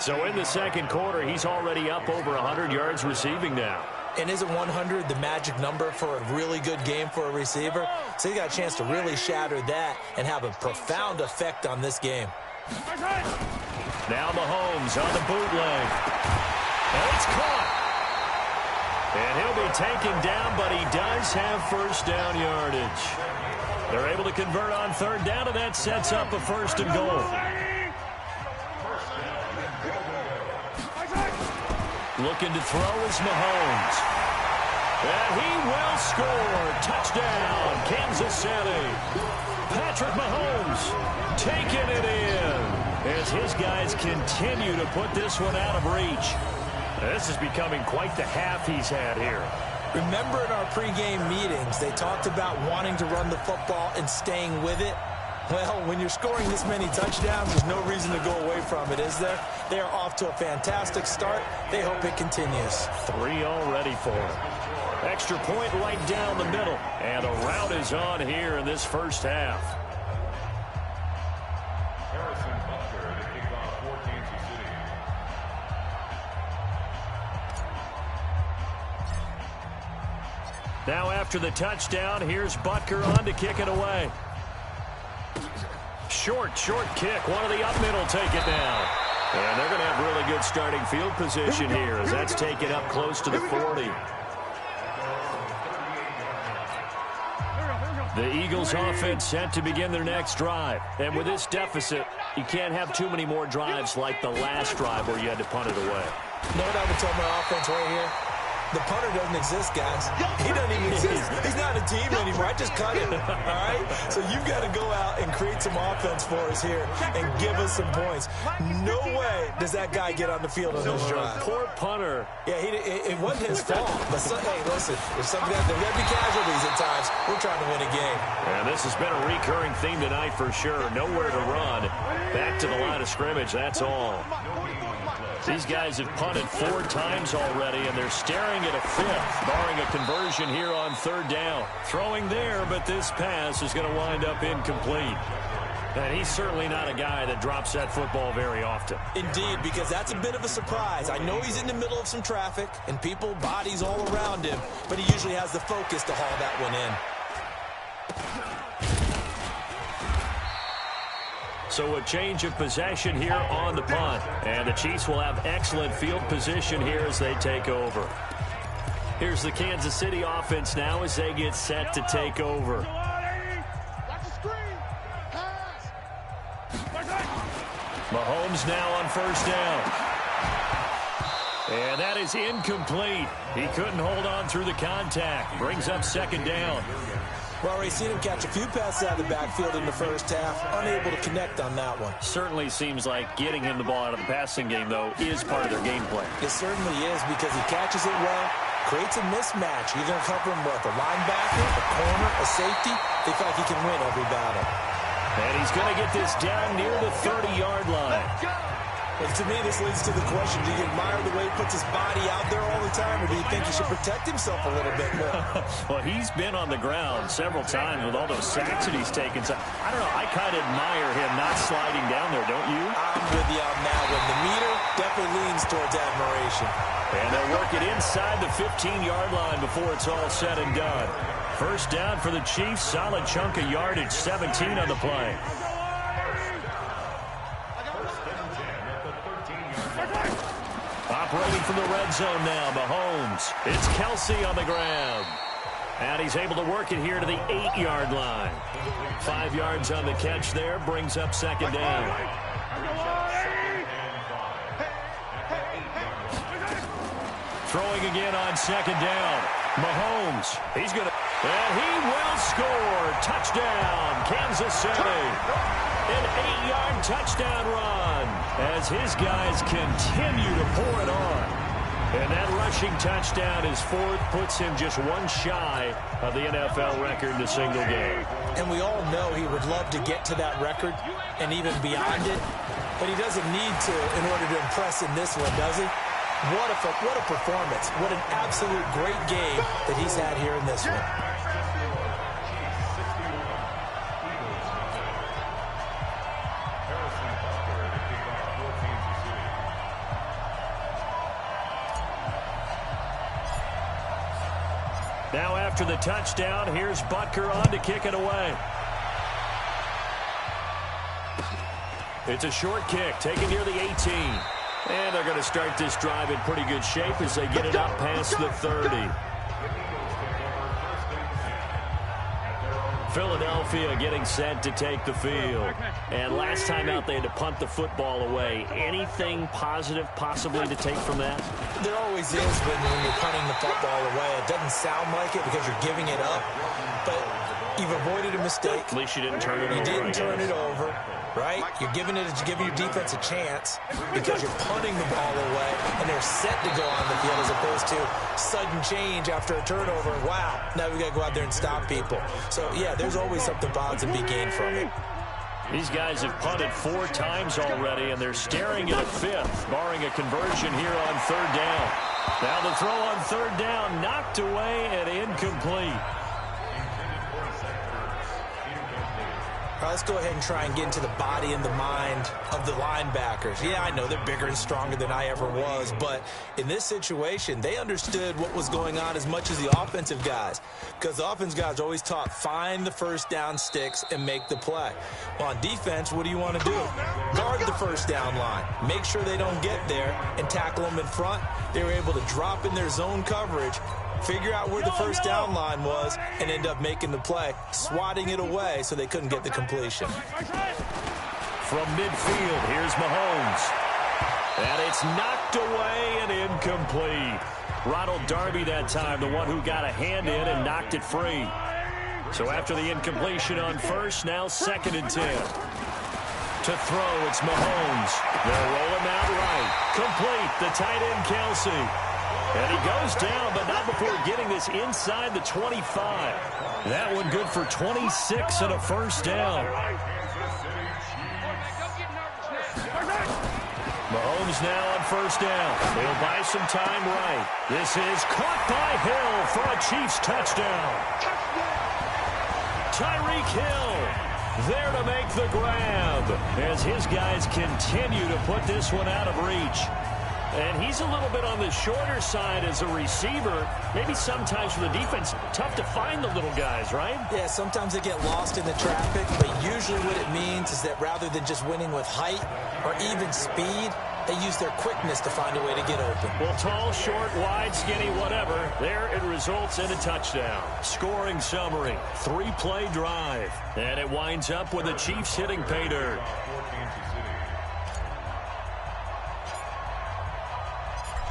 So in the second quarter, he's already up over 100 yards receiving now. And isn't 100 the magic number for a really good game for a receiver? So he got a chance to really shatter that and have a profound effect on this game. Now Mahomes on the bootleg. And it's caught. And he'll be taken down, but he does have first down yardage. They're able to convert on third down, and that sets up a first and goal. Looking to throw is Mahomes. And he will score. Touchdown, Kansas City. Patrick Mahomes taking it in as his guys continue to put this one out of reach. This is becoming quite the half he's had here. Remember in our pregame meetings, they talked about wanting to run the football and staying with it? Well, when you're scoring this many touchdowns, there's no reason to go away from it, is there? They are off to a fantastic start. They hope it continues. 3 already for him. Extra point right down the middle. And a rout is on here in this first half. Now after the touchdown, here's Butker on to kick it away. Short kick. One of the up middle take it down. And they're going to have really good starting field position here as that's taken up close to the 40. The Eagles offense set to begin their next drive. And with this deficit, you can't have too many more drives like the last drive where you had to punt it away. Know what I would tell my offense right here? The punter doesn't exist, guys. He doesn't even exist. He's not a team anymore. I just cut him, all right? So you've got to go out and create some offense for us here and give us some points. No way does that guy get on the field on this drive. Poor punter. Yeah, it wasn't his fault. But, hey, listen, there's got to be casualties at times. We're trying to win a game. And this has been a recurring theme tonight for sure. Nowhere to run. Back to the line of scrimmage, that's all. These guys have punted 4 times already, and they're staring at a 5th, barring a conversion here on third down. Throwing there, but this pass is going to wind up incomplete. And he's certainly not a guy that drops that football very often. Indeed, because that's a bit of a surprise. I know he's in the middle of some traffic and people, bodies all around him, but he usually has the focus to haul that one in. So a change of possession here on the punt. And the Chiefs will have excellent field position here as they take over. Here's the Kansas City offense now as they get set to take over. Mahomes now on first down. And that is incomplete. He couldn't hold on through the contact. Brings up second down. Well, we've seen him catch a few passes out of the backfield in the first half. Unable to connect on that one. Certainly seems like getting him the ball out of the passing game, though, is part of their game plan. It certainly is because he catches it well, creates a mismatch. You're going to cover him with a linebacker, a corner, a safety. They feel like he can win every battle. And he's going to get this down near the 30-yard line. Well, to me, this leads to the question, do you admire the way he puts his body out there all the time, or do you think he should protect himself a little bit more? Well, he's been on the ground several times with all those sacks that he's taken. So, I don't know, I kind of admire him not sliding down there, don't you? I'm with you on that one. The meter definitely leans towards admiration. And they'll work it inside the 15-yard line before it's all said and done. First down for the Chiefs, solid chunk of yardage, 17 on the play. Operating from the red zone now, Mahomes. It's Kelsey on the grab. And he's able to work it here to the 8-yard line. 5 yards on the catch there, brings up second down. Throwing again on second down. Mahomes, he's going to, and he will score. Touchdown, Kansas City. An 8-yard touchdown run as his guys continue to pour it on. And that rushing touchdown is fourth, puts him just one shy of the NFL record in a single game. And we all know he would love to get to that record and even beyond it, but he doesn't need to in order to impress in this one, does he? What a performance. What an absolute great game that he's had here in this one. Now after the touchdown, here's Butker on to kick it away. It's a short kick, taken near the 18. And they're going to start this drive in pretty good shape as they get it up past the 30. Philadelphia getting set to take the field. And last time out, they had to punt the football away. Anything positive possibly to take from that? There always is when you're punting the football away. It doesn't sound like it because you're giving it up. But you've avoided a mistake. At least you didn't turn it over. You didn't turn it over, right? You're giving your defense a chance because you're punting the ball away and they're set to go on the field as opposed to sudden change after a turnover. Wow, now we got to go out there and stop people. So, yeah, there's always something positive to be gained from it. These guys have punted 4 times already, and they're staring at a 5th, barring a conversion here on 3rd down. Now the throw on 3rd down, knocked away and incomplete. All right, let's go ahead and try and get into the body and the mind of the linebackers. Yeah, I know they're bigger and stronger than I ever was, but in this situation, they understood what was going on as much as the offensive guys, because the offensive guys are always taught, find the first down sticks and make the play. Well, on defense, what do you want to do? Guard the first down line. Make sure they don't get there and tackle them in front. They were able to drop in their zone coverage, figure out where the first down line was, and end up making the play, swatting it away so they couldn't get the completion. From midfield, here's Mahomes. And it's knocked away and incomplete. Ronald Darby that time, the one who got a hand in and knocked it free. So after the incompletion on first, now 2nd and 10. To throw, it's Mahomes. They'll roll him out right. Complete, the tight end Kelsey. And he goes down, but not before getting this inside the 25. That one good for 26 and a first down. Mahomes now on first down. He'll buy some time right. This is caught by Hill for a Chiefs touchdown. Tyreek Hill there to make the grab as his guys continue to put this one out of reach. And he's a little bit on the shorter side as a receiver. Maybe sometimes for the defense, tough to find the little guys, right? Yeah, sometimes they get lost in the traffic, but usually what it means is that rather than just winning with height or even speed, they use their quickness to find a way to get open. Well, tall, short, wide, skinny, whatever, there it results in a touchdown. Scoring summary, 3-play drive. And it winds up with the Chiefs hitting pay dirt.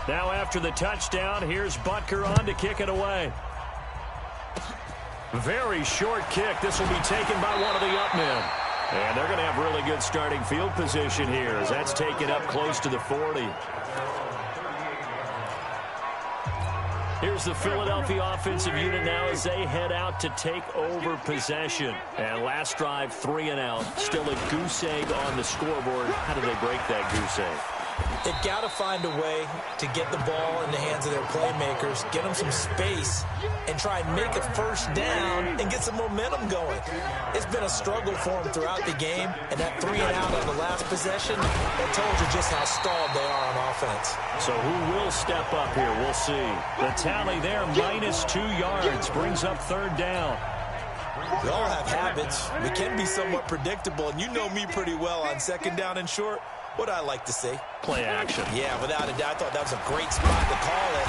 Now after the touchdown, here's Butker on to kick it away. Very short kick. This will be taken by one of the up men. And they're going to have really good starting field position here as that's taken up close to the 40. Here's the Philadelphia offensive unit now as they head out to take over possession. And last drive, 3 and out. Still a goose egg on the scoreboard. How do they break that goose egg? They've got to find a way to get the ball in the hands of their playmakers, get them some space, and try and make a first down and get some momentum going. It's been a struggle for them throughout the game, and that 3 and out on the last possession, that told you just how stalled they are on offense. So who will step up here? We'll see. The tally there, -2 yards, brings up 3rd down. We all have habits. We can be somewhat predictable, and you know me pretty well on 2nd down and short. What I like to see? Play action. Yeah, without a doubt. I thought that was a great spot to call it.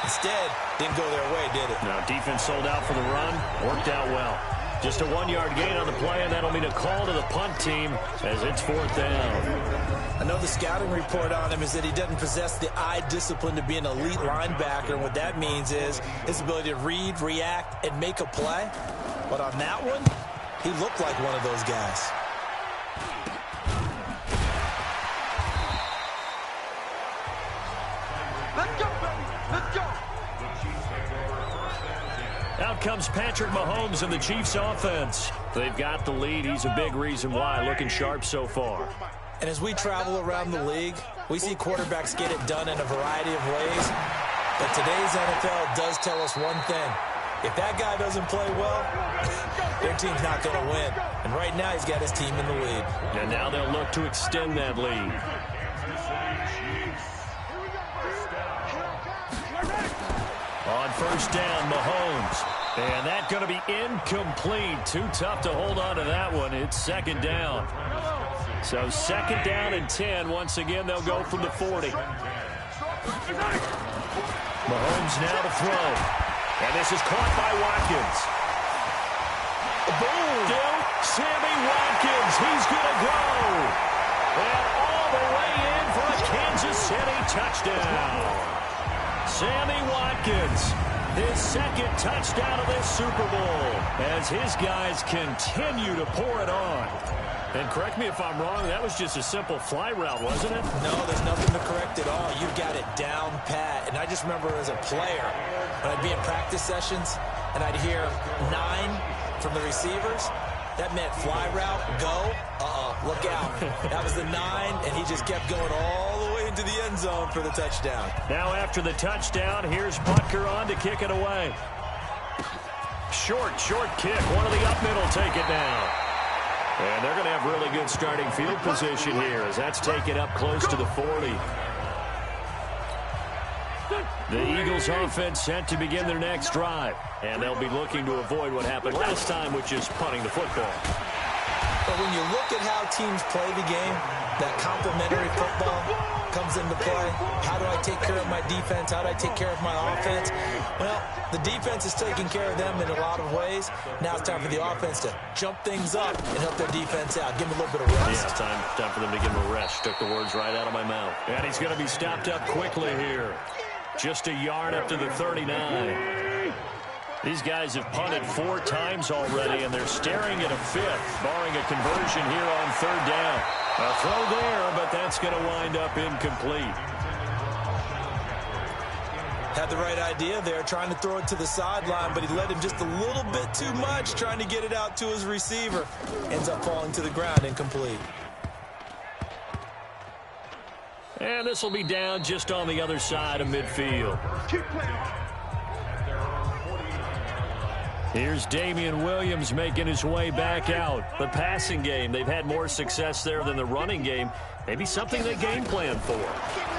Instead, didn't go their way, did it? Now, defense sold out for the run. Worked out well. Just a 1-yard gain on the play, and that'll mean a call to the punt team as it's 4th down. I know the scouting report on him is that he doesn't possess the eye discipline to be an elite linebacker. And what that means is his ability to read, react, and make a play. But on that one, he looked like one of those guys. Let's go, baby. out comes Patrick Mahomes and the Chiefs offense. They've got the lead. He's a big reason why. Looking sharp so far. And as we travel around the league, we see quarterbacks get it done in a variety of ways. But today's NFL does tell us one thing. If that guy doesn't play well, their team's not going to win. And right now he's got his team in the lead. And now they'll look to extend that lead. On first down, Mahomes. And that's going to be incomplete. Too tough to hold on to that one. It's second down. So second down and 10. Once again, they'll go from the 40. Mahomes now to throw. And this is caught by Watkins. Boom! Still, Sammy Watkins. He's going to go. And all the way in for a Kansas City touchdown. Sammy Watkins, his second touchdown of this Super Bowl, as his guys continue to pour it on. And correct me if I'm wrong, that was just a simple fly route, wasn't it? No, there's nothing to correct at all. You've got it down pat. And I just remember as a player, when I'd be in practice sessions, and I'd hear 9 from the receivers, that meant fly route, go, look out. That was the 9, and he just kept going all the way into the end zone for the touchdown. Now after the touchdown, here's Butker on to kick it away. Short kick. One of the up middle take it now. And they're going to have really good starting field position here as that's taken up close to the 40. The Eagles offense set to begin their next drive. And they'll be looking to avoid what happened last time, which is punting the football. But when you look at how teams play the game, that complementary football comes into play. How do I take care of my defense? How do I take care of my offense? Well, the defense is taking care of them in a lot of ways. Now it's time for the offense to jump things up and help their defense out. Give them a little bit of rest. Yeah, time for them to give them a rest. Took the words right out of my mouth. And he's going to be stopped up quickly here. Just a yard up to the 39. These guys have punted 4 times already, and they're staring at a 5th, barring a conversion here on third down. A throw there, but that's going to wind up incomplete. Had the right idea there, trying to throw it to the sideline, but he led him just a little bit too much, trying to get it out to his receiver. Ends up falling to the ground, incomplete. And this will be down just on the other side of midfield. Here's Damian Williams making his way back out. The passing game, they've had more success there than the running game. Maybe something they game plan for.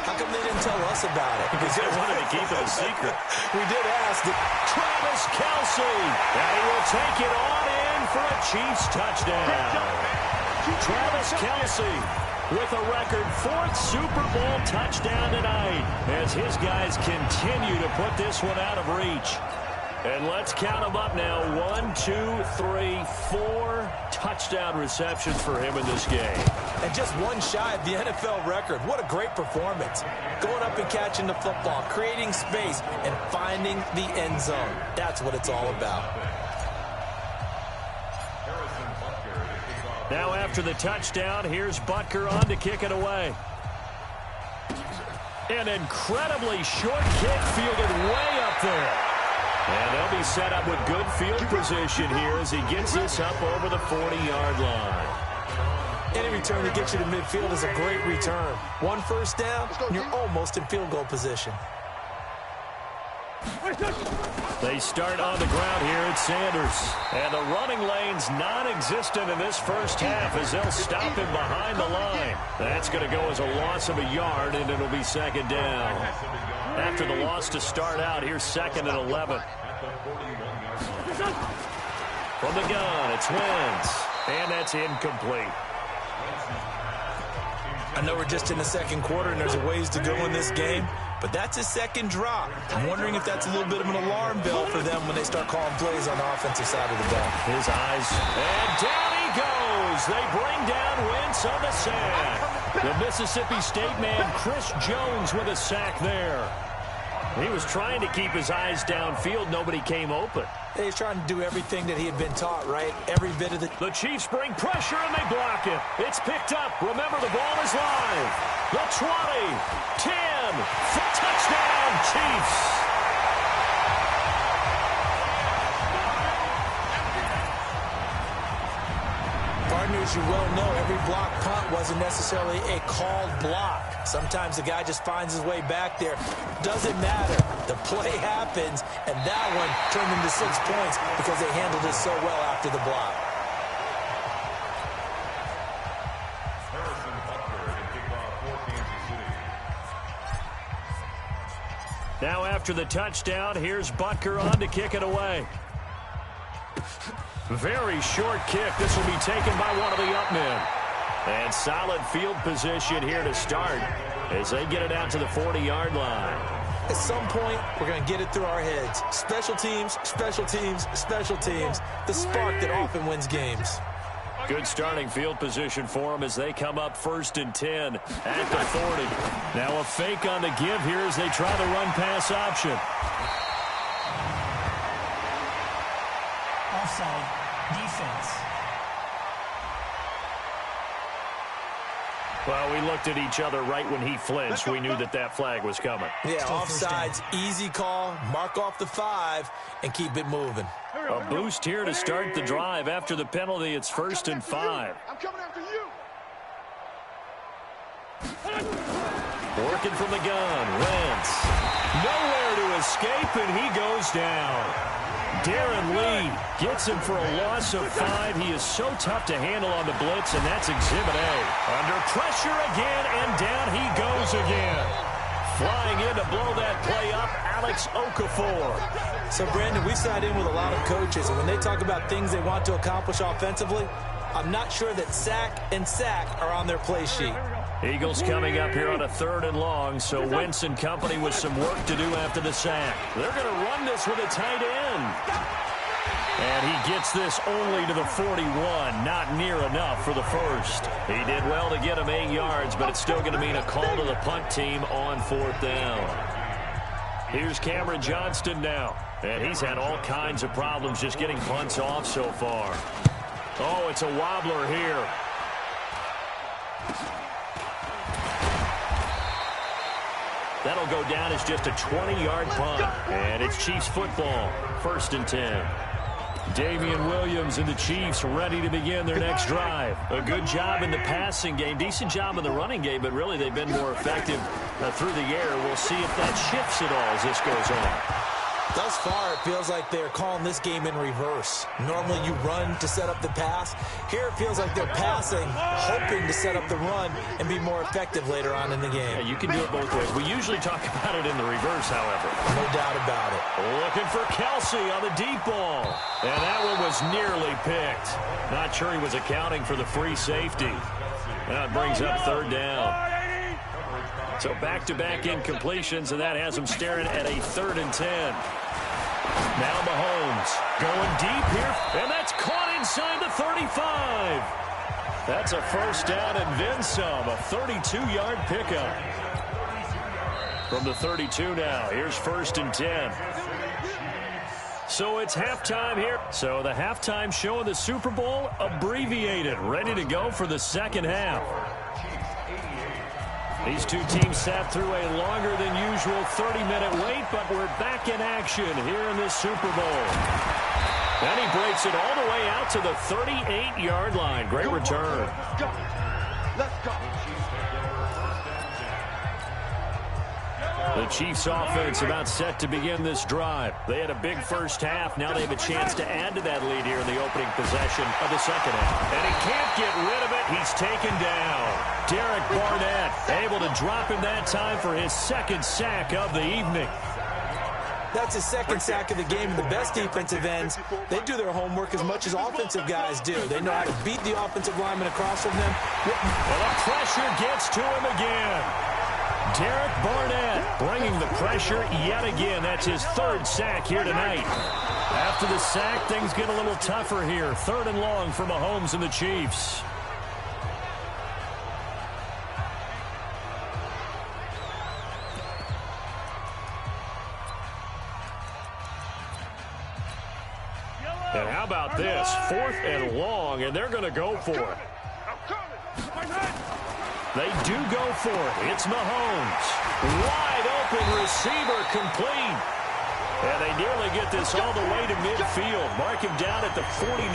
How come they didn't tell us about it? Because they wanted to keep it a secret. We did ask. Travis Kelce. And he will take it on in for a Chiefs touchdown. Travis Kelce with a record 4th Super Bowl touchdown tonight as his guys continue to put this one out of reach. And let's count them up now. 1, 2, 3, 4 touchdown receptions for him in this game. And just one shy of the NFL record. What a great performance. Going up and catching the football, creating space, and finding the end zone. That's what it's all about. Now after the touchdown, here's Butker on to kick it away. An incredibly short kick fielded way up there. And they'll be set up with good field position here as he gets this up over the 40-yard line. Any return that gets you to midfield is a great return. 1 first down, and you're almost in field goal position. They start on the ground here at Sanders. And the running lane's non-existent in this first half as they'll stop him behind the line. That's going to go as a loss of a yard, and it'll be second down. After the loss to start out, here's 2nd and 11. From the gun, it's Wentz. And that's incomplete. I know we're just in the second quarter and there's a ways to go in this game, but that's his second drop. I'm wondering if that's a little bit of an alarm bell for them when they start calling plays on the offensive side of the ball. His eyes, and down he goes. They bring down Wentz on the sack. The Mississippi State man, Chris Jones, with a sack there. He was trying to keep his eyes downfield. Nobody came open. He's trying to do everything that he had been taught, right? Every bit of the... The Chiefs bring pressure, and they block it. It's picked up. Remember, the ball is live. The 20, 10, touchdown, Chiefs. as you well know, every block punt wasn't necessarily a called block. Sometimes the guy just finds his way back there. Doesn't matter. The play happens, and that one turned into 6 points because they handled it so well after the block. Now after the touchdown, here's Butker on to kick it away. Very short kick. This will be taken by one of the up men. And solid field position here to start as they get it out to the 40-yard line. At some point, we're going to get it through our heads. Special teams, special teams, special teams. The spark that often wins games. Good starting field position for them as they come up 1st and 10 at the 40. Now a fake on the give here as they try the run-pass option. Offside. Defense. Well, we looked at each other right when he flinched. We knew that that flag was coming. Yeah, offsides, easy call, mark off the 5, and keep it moving. A boost here to start the drive. After the penalty, it's 1st and 5. I'm coming after you. Working from the gun. Wentz. Nowhere to escape, and he goes down. Darren Lee gets him for a loss of 5. He is so tough to handle on the blitz, and that's Exhibit A. Under pressure again, and down he goes again. Flying in to blow that play up, Alex Okafor. So, Brandon, we sat in with a lot of coaches, and when they talk about things they want to accomplish offensively, I'm not sure that sack and sack are on their play sheet. Eagles coming up here on a 3rd and long, so Wentz and company with some work to do after the sack. They're going to run this with a tight end. And he gets this only to the 41, not near enough for the first. He did well to get him 8 yards, but it's still going to mean a call to the punt team on 4th down. Here's Cameron Johnston now, and he's had all kinds of problems just getting punts off so far. Oh, it's a wobbler here. That'll go down as just a 20-yard punt. And it's Chiefs football, 1st and 10. Damian Williams and the Chiefs ready to begin their next drive. A good job in the passing game, decent job in the running game, but really they've been more effective through the air. We'll see if that shifts at all as this goes on. Thus far, it feels like they're calling this game in reverse. Normally you run to set up the pass. Here it feels like they're passing, hoping to set up the run and be more effective later on in the game. Yeah, you can do it both ways. We usually talk about it in the reverse, however. No doubt about it. Looking for Kelsey on the deep ball. And that one was nearly picked. Not sure he was accounting for the free safety. That brings up 3rd down. So back-to-back incompletions, and that has him staring at a 3rd and 10. Now Mahomes going deep here, and that's caught inside the 35. That's a 1st down and then some, a 32-yard pickup. From the 32 now, here's 1st and 10. So it's halftime here. So the halftime show of the Super Bowl abbreviated, ready to go for the 2nd half. These two teams sat through a longer than usual 30-minute wait, but we're back in action here in this Super Bowl. And he breaks it all the way out to the 38-yard line. Great return. Let's go. The Chiefs offense about set to begin this drive. They had a big first half. Now they have a chance to add to that lead here in the opening possession of the 2nd half. And he can't get rid of it. He's taken down. Derek Barnett able to drop him that time for his 2nd sack of the evening. That's his 2nd sack of the game. The best defensive ends, they do their homework as much as offensive guys do. They know how to beat the offensive lineman across from them. Well, the pressure gets to him again. Derek Barnett bringing the pressure yet again. That's his 3rd sack here tonight. After the sack, things get a little tougher here. 3rd and long for Mahomes and the Chiefs. And how about this? 4th and long, and they're going to go for it. They do go for it. It's Mahomes. Wide open receiver complete. And they nearly get this all the way to midfield. Mark him down at the 49.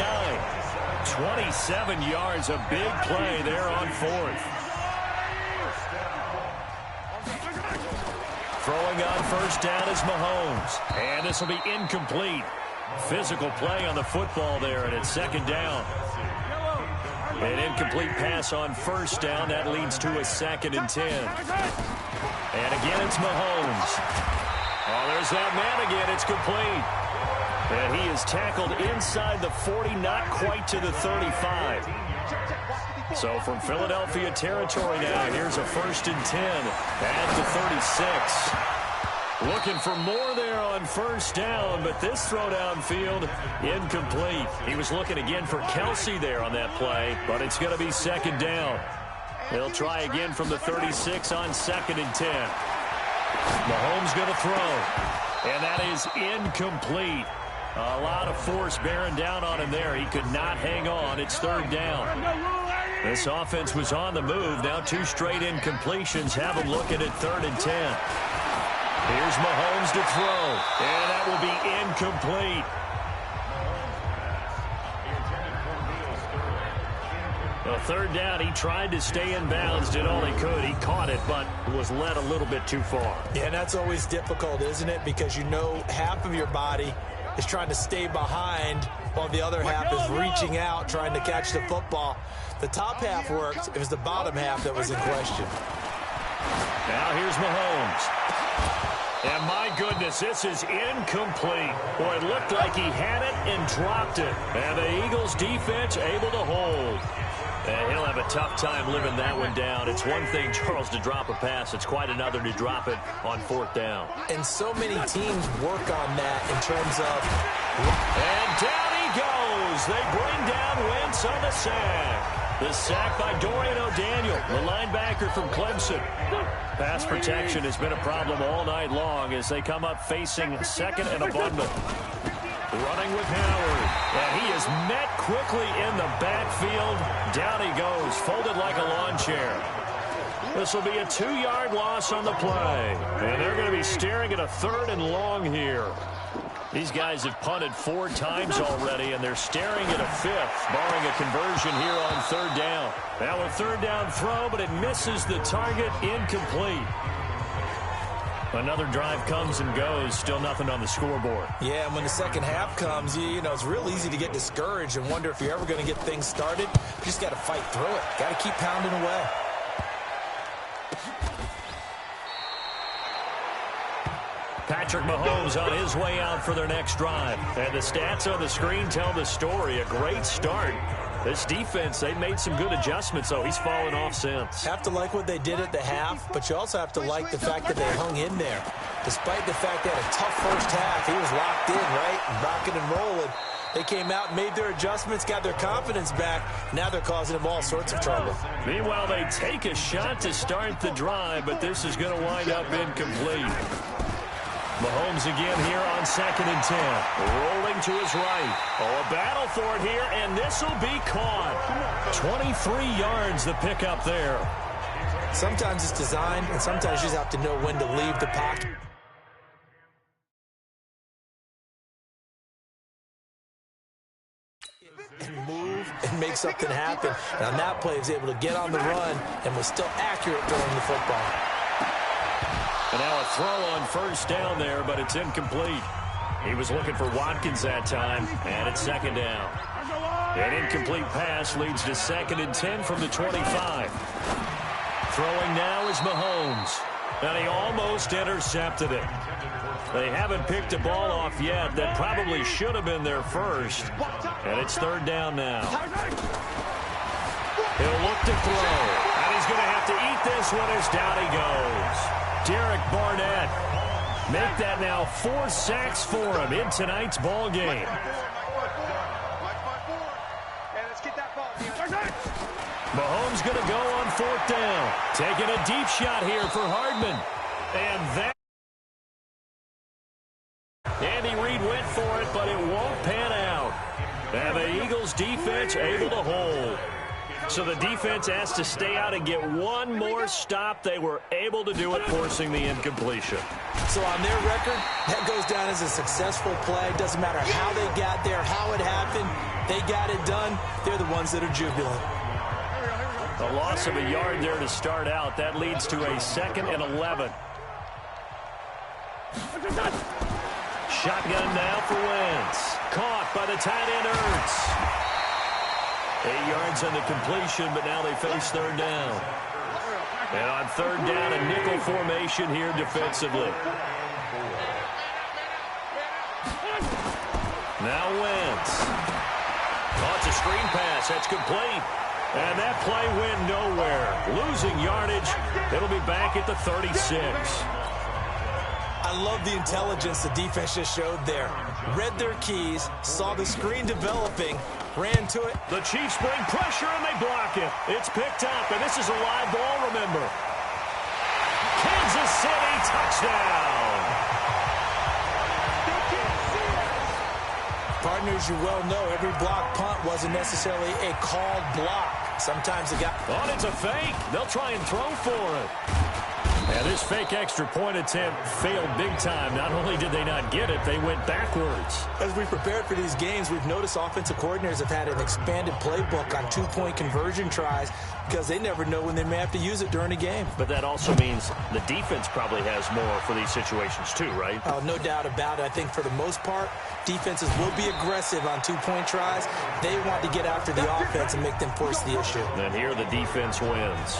27 yards, a big play there on 4th. Throwing on first down is Mahomes. And this will be incomplete. Physical play on the football there, and it's 2nd down. An incomplete pass on first down. That leads to a 2nd and 10. And again, it's Mahomes. Oh, there's that man again. It's complete. And he is tackled inside the 40, not quite to the 35. So from Philadelphia territory now, here's a 1st and 10 at the 36. Looking for more there on first down, but this throw downfield, incomplete. He was looking again for Kelsey there on that play, but it's going to be 2nd down. They'll try again from the 36 on 2nd and 10. Mahomes going to throw, and that is incomplete. A lot of force bearing down on him there. He could not hang on. It's 3rd down. This offense was on the move. Now 2 straight incompletions have him looking at 3rd and 10. Here's Mahomes to throw, and that will be incomplete. Well, 3rd down, he tried to stay in bounds, did all he could. He caught it, but was led a little bit too far. Yeah, and that's always difficult, isn't it? Because you know half of your body is trying to stay behind while the other half is reaching out, trying to catch the football. The top half worked. It was the bottom half that was in question. Now here's Mahomes. And my goodness, this is incomplete. Boy, it looked like he had it and dropped it. And the Eagles defense able to hold. And he'll have a tough time living that one down. It's one thing, Charles, to drop a pass. It's quite another to drop it on 4th down. And so many teams work on that in terms of... And down he goes. They bring down Wentz on the sack. The sack by Dorian O'Daniel, the linebacker from Clemson. Pass protection has been a problem all night long as they come up facing 2nd and abundant. Running with Howard. And he is met quickly in the backfield. Down he goes, folded like a lawn chair. This will be a 2-yard loss on the play. And they're going to be staring at a 3rd and long here. These guys have punted 4 times already, and they're staring at a 5th, barring a conversion here on 3rd down. Now a 3rd down throw, but it misses the target, incomplete. Another drive comes and goes, still nothing on the scoreboard. Yeah, and when the second half comes, you know, it's real easy to get discouraged and wonder if you're ever going to get things started. You just got to fight through it. Got to keep pounding away. Patrick Mahomes on his way out for their next drive. And the stats on the screen tell the story. A great start. This defense, they made some good adjustments, though. He's fallen off since. Have to like what they did at the half, but you also have to like the fact that they hung in there. Despite the fact they had a tough first half, he was locked in, right? Rocking and rolling. They came out and made their adjustments, got their confidence back. Now they're causing them all sorts of trouble. Meanwhile, they take a shot to start the drive, but this is going to wind up incomplete. Mahomes again here on 2nd and 10. Rolling to his right. Oh, a battle for it here, and this will be caught. 23 yards the pickup there. Sometimes it's designed, and sometimes you just have to know when to leave the pocket. And move and make something happen. And on that play, he was able to get on the run and was still accurate throwing the football. And now a throw on first down there, but it's incomplete. He was looking for Watkins that time, and it's 2nd down. An incomplete pass leads to 2nd and 10 from the 25. Throwing now is Mahomes, and he almost intercepted it. They haven't picked a ball off yet that probably should have been their first, and it's 3rd down now. He'll look to throw, and he's going to have to eat this one as down he goes. Derek Barnett, make that now 4 sacks for him in tonight's ball game. Mahomes going to go on 4th down. Taking a deep shot here for Hardman. And that... Andy Reid went for it, but it won't pan out. And the Eagles defense able to hold. So the defense has to stay out and get one more stop. They were able to do it, forcing the incompletion. So on their record, that goes down as a successful play. Doesn't matter how they got there, how it happened. They got it done. They're the ones that are jubilant. A loss of a yard there to start out. That leads to a 2nd and 11. Shotgun now for Wentz. Caught by the tight end Ertz. 8 yards on the completion, but now they face 3rd down. And on 3rd down, a nickel formation here defensively. Now Wentz. Oh, it's a screen pass. That's complete. And that play went nowhere. Losing yardage. It'll be back at the 36. I love the intelligence the defense just showed there. Read their keys, saw the screen developing, ran to it. The Chiefs bring pressure, and they block it. It's picked up, and this is a live ball, remember. Kansas City touchdown. Partners, you well know every block punt wasn't necessarily a called block. Sometimes it got... Oh, it's a fake. They'll try and throw for it. And this fake extra point attempt failed big time. Not only did they not get it, they went backwards. As we prepared for these games, we've noticed offensive coordinators have had an expanded playbook on 2-point conversion tries because they never know when they may have to use it during a game. But that also means the defense probably has more for these situations too, right? Oh, no doubt about it. I think for the most part, defenses will be aggressive on 2-point tries. They want to get after the offense and make them force the issue. And here the defense wins.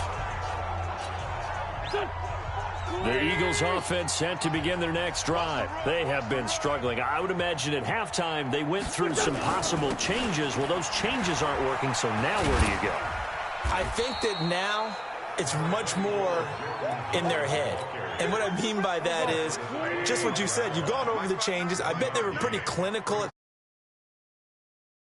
The Eagles offense set to begin their next drive. They have been struggling. I would imagine at halftime they went through some possible changes. Well, those changes aren't working, so now where do you go? I think that now it's much more in their head. And what I mean by that is just what you said. You've gone over the changes. I bet they were pretty clinical.